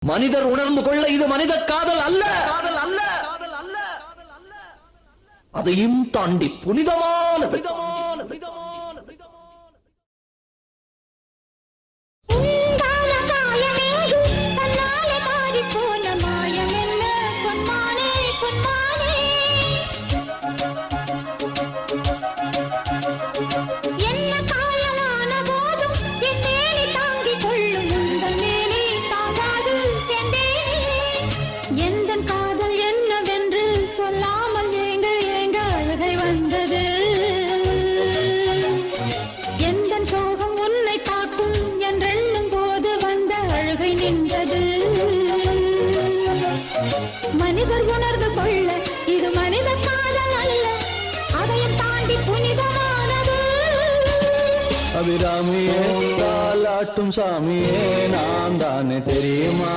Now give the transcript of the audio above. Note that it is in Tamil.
மனிதர் உணர்ந்து கொள்ள இது மனித காதல் அல்ல, அதையும் தாண்டி புனிதமானது. சொல்லாமல் ஏங்க ஏங்க அழுகை வந்தது. எந்த சோகம் உன்னை காக்கும் என்றெண்ணும் போது வந்த அழுகை நின்றது. மனிதர் உணர்ந்து கொள்ள இது மனித காதல் அல்ல, அதையும் தாண்டி புனிதமானது. அபிராமியே தாலாட்டும் சாமியே நான் தானே தெரியுமா?